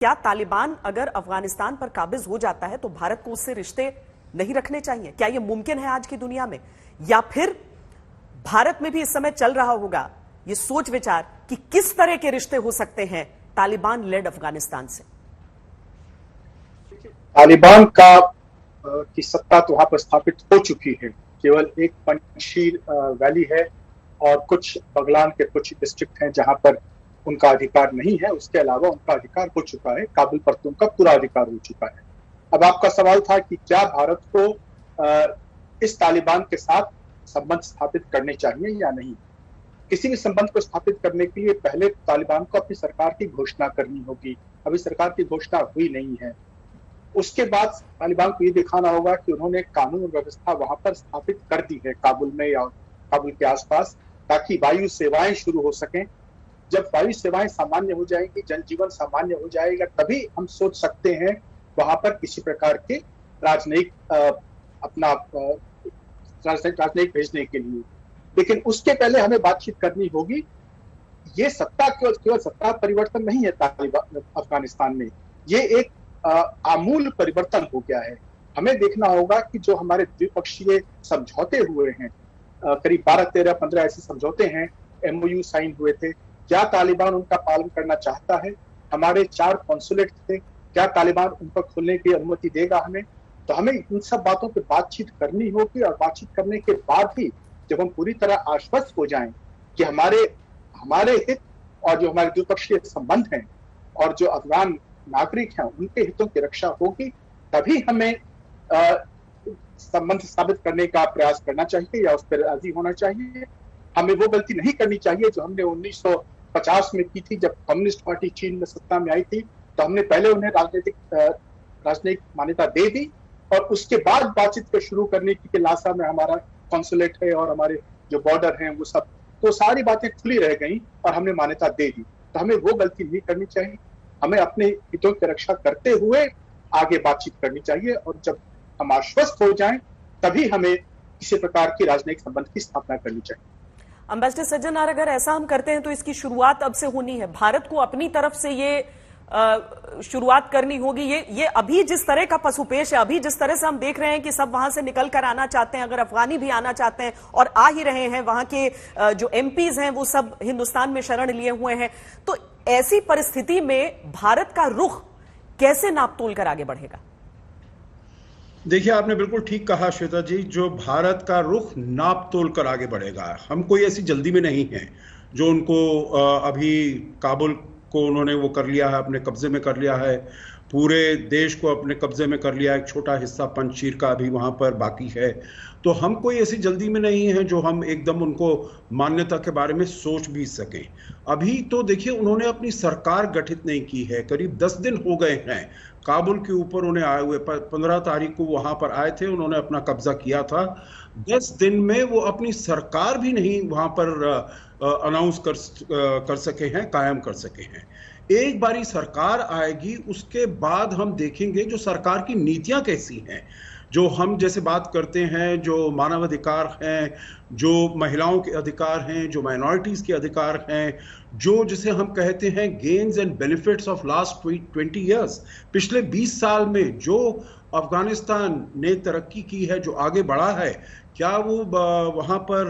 क्या तालिबान अगर अफगानिस्तान पर काबिज हो जाता है तो भारत को उससे रिश्ते नहीं रखने चाहिए? क्या यह मुमकिन है आज की दुनिया में? या फिर भारत में भी इस समय चल रहा होगा यह सोच विचार कि किस तरह के रिश्ते हो सकते हैं तालिबान लेड अफगानिस्तान से? तालिबान की सत्ता तो वहां पर स्थापित हो चुकी है। केवल एक पंजशीर वैली है और कुछ बगलान के कुछ डिस्ट्रिक्ट हैं जहां पर उनका अधिकार नहीं है। उसके अलावा उनका अधिकार हो चुका है, काबुल पर तो उनका पूरा अधिकार हो चुका है। अब आपका सवाल था कि क्या भारत को इस तालिबान के साथ संबंध स्थापित करने चाहिए या नहीं। किसी भी संबंध को स्थापित करने के लिए पहले तालिबान को अपनी सरकार की घोषणा करनी होगी। अभी सरकार की घोषणा हुई नहीं है। उसके बाद तालिबान को ये दिखाना होगा कि उन्होंने कानून व्यवस्था वहां पर स्थापित कर दी है काबुल में या काबुल के आसपास, ताकि वायु सेवाएं शुरू हो सकें। जब वायु सेवाएं सामान्य हो जाएंगी, जनजीवन सामान्य हो जाएगा, तभी हम सोच सकते हैं वहां पर किसी प्रकार के राजनयिक राजनयिक भेजने के लिए। लेकिन उसके पहले हमें बातचीत करनी होगी। ये सत्ता केवल सत्ता परिवर्तन नहीं है तालिबान अफगानिस्तान में, ये एक आमूल परिवर्तन हो गया है। हमें देखना होगा कि जो हमारे द्विपक्षीय समझौते हुए हैं, करीब 12, 13, 15 ऐसे समझौते हैं, MOU साइन हुए थे, क्या तालिबान उनका पालन करना चाहता है? हमारे 4 कॉन्सुलेट थे, क्या तालिबान उन पर खोलने की अनुमति देगा हमें? तो हमें इन सब बातों पर बातचीत करनी होगी और बातचीत करने के बाद ही जब हम पूरी तरह आश्वस्त हो जाएं कि हमारे हित और जो हमारे द्विपक्षीय संबंध हैं और जो अफगान नागरिक हैं उनके हितों की रक्षा होगी, तभी हमें संबंध स्थापित करने का प्रयास करना चाहिए या उस पर राजी होना चाहिए। हमें वो गलती नहीं करनी चाहिए जो हमने 1950 में की थी, जब कम्युनिस्ट पार्टी चीन में सत्ता में आई थी। तो हमने पहले उन्हें राजनीतिक मान्यता दे दी और उसके बाद बातचीत को शुरू करने की लालसा में हमारा कॉन्सुलेट है और हमारे जो बॉर्डर हैं वो सब, तो सारी बातें खुली रह गई और हमने मान्यता दे दी। तो हमें वो गलती नहीं करनी चाहिए। हमें अपने हितों की रक्षा करते हुए आगे बातचीत करनी चाहिए और जब हम आश्वस्त हो जाएं तभी हमें किसी प्रकार की राजनयिक संबंध की स्थापना करनी चाहिए। एम्बेसडर सज्जनार, अगर ऐसा हम करते हैं तो इसकी शुरुआत अब से होनी है। भारत को अपनी तरफ से ये शुरुआत करनी होगी। ये अभी जिस तरह का पसुपेश है, अभी जिस तरह से हम देख रहे हैं कि सब वहां से निकल कर आना चाहते हैं, अगर अफगानी भी आना चाहते हैं और आ ही रहे हैं, वहां के जो MPs हैं वो सब हिंदुस्तान में शरण लिए हुए हैं, तो ऐसी परिस्थिति में भारत का रुख कैसे नापतोल कर आगे बढ़ेगा? देखिए, आपने बिल्कुल ठीक कहा श्वेता जी। जो भारत का रुख नाप तोल कर आगे बढ़ेगा, हम कोई ऐसी जल्दी में नहीं है। जो उनको अभी काबुल को उन्होंने वो कर लिया है, अपने कब्जे में कर लिया है, पूरे देश को अपने कब्जे में कर लिया है, एक छोटा हिस्सा पंजशीर का अभी वहां पर बाकी है। तो हम कोई ऐसी जल्दी में नहीं है जो हम एकदम उनको मान्यता के बारे में सोच भी सकें। अभी तो देखिए, उन्होंने अपनी सरकार गठित नहीं की है। करीब 10 दिन हो गए हैं काबुल के ऊपर उन्हें आए हुए। 15 तारीख को वहां पर आए थे, उन्होंने अपना कब्जा किया था। 10 दिन में वो अपनी सरकार भी नहीं वहां पर अनाउंस कर सके हैं, कायम कर सके हैं। एक बारी सरकार आएगी, उसके बाद हम देखेंगे जो सरकार की नीतियां कैसी हैं। जो हम जैसे बात करते हैं, जो मानवाधिकार हैं, जो महिलाओं के अधिकार हैं, जो माइनॉरिटीज के अधिकार हैं, जो जिसे हम कहते हैं gains and benefits of last 20 years, पिछले 20 साल में जो अफगानिस्तान ने तरक्की की है, जो आगे बढ़ा है, क्या वो वहां पर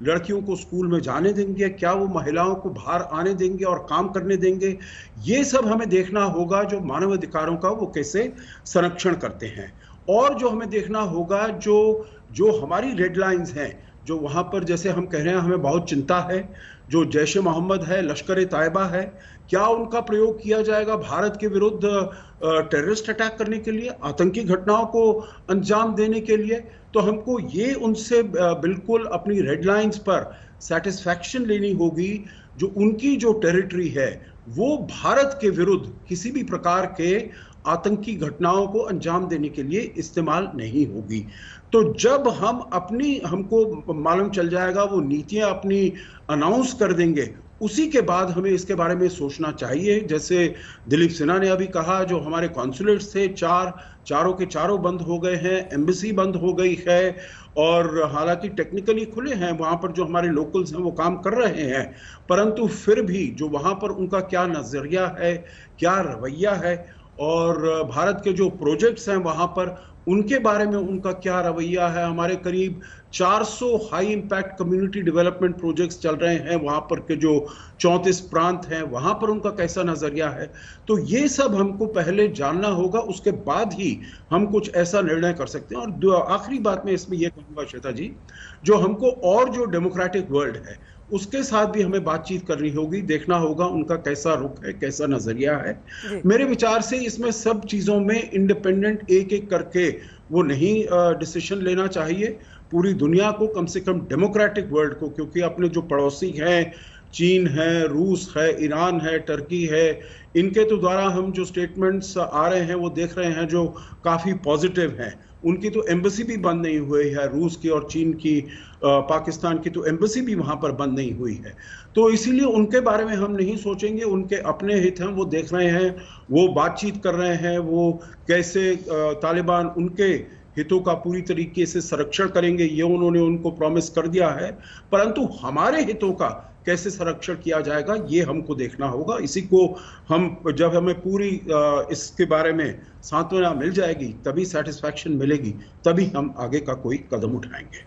लड़कियों को स्कूल में जाने देंगे? क्या वो महिलाओं को बाहर आने देंगे और काम करने देंगे? ये सब हमें देखना होगा, जो मानवाधिकारों का वो कैसे संरक्षण करते हैं। और जो हमें देखना होगा, जो हमारी रेड लाइंस हैं, जो वहां पर जैसे हम कह रहे हैं हमें बहुत चिंता है, जो जैश ए मोहम्मद है, लश्कर तैयबा है, क्या उनका प्रयोग किया जाएगा भारत के विरुद्ध टेररिस्ट अटैक करने के लिए, आतंकी घटनाओं को अंजाम देने के लिए? तो हमको ये उनसे बिल्कुल अपनी रेड लाइंस पर सेटिस्फैक्शन लेनी होगी। जो उनकी जो टेरिटरी है वो भारत के विरुद्ध किसी भी प्रकार के आतंकी घटनाओं को अंजाम देने के लिए इस्तेमाल नहीं होगी। तो जब हमको मालूम चल जाएगा, वो नीतियां अपनी अनाउंस कर देंगे, उसी के बाद हमें इसके बारे में सोचना चाहिए। जैसे दिलीप सिन्हा ने अभी कहा, जो हमारे कॉन्सुलेट्स थे चारों के चारों बंद हो गए हैं, एम्बेसी बंद हो गई है, और हालांकि टेक्निकली खुले हैं, वहां पर जो हमारे लोकल्स हैं वो काम कर रहे हैं, परंतु फिर भी जो वहां पर उनका क्या नजरिया है, क्या रवैया है, और भारत के जो प्रोजेक्ट्स हैं वहां पर उनके बारे में उनका क्या रवैया है। हमारे करीब 400 high impact community development projects चल रहे हैं, वहां पर के जो 34 प्रांत हैं वहां पर उनका कैसा नजरिया है। तो ये सब हमको पहले जानना होगा, उसके बाद ही हम कुछ ऐसा निर्णय कर सकते हैं। और आखिरी बात मैं इसमें यह कहूंगा श्वेता जी, जो हमको और जो डेमोक्रेटिक वर्ल्ड है उसके साथ भी हमें बातचीत करनी होगी, देखना होगा उनका कैसा रुख है, कैसा नजरिया है। मेरे विचार से इसमें सब चीजों में इंडिपेंडेंट एक एक करके वो नहीं डिसीजन लेना चाहिए। पूरी दुनिया को, कम से कम डेमोक्रेटिक वर्ल्ड को, क्योंकि अपने जो पड़ोसी हैं, चीन है, रूस है, ईरान है, टर्की है, इनके तो द्वारा हम जो स्टेटमेंट्स आ रहे हैं वो देख रहे हैं जो काफी पॉजिटिव हैं। उनकी तो एम्बेसी भी बंद नहीं हुई है, रूस की और चीन की, पाकिस्तान की तो एम्बेसी भी वहां पर बंद नहीं हुई है। तो इसीलिए उनके बारे में हम नहीं सोचेंगे, उनके अपने हित हैं, वो देख रहे हैं, वो बातचीत कर रहे हैं, वो कैसे तालिबान उनके हितों का पूरी तरीके से संरक्षण करेंगे, ये उन्होंने उनको प्रॉमिस कर दिया है। परंतु हमारे हितों का कैसे संरक्षण किया जाएगा ये हमको देखना होगा। इसी को हम, जब हमें पूरी इसके बारे में सांत्वना मिल जाएगी, तभी सेटिस्फैक्शन मिलेगी, तभी हम आगे का कोई कदम उठाएंगे।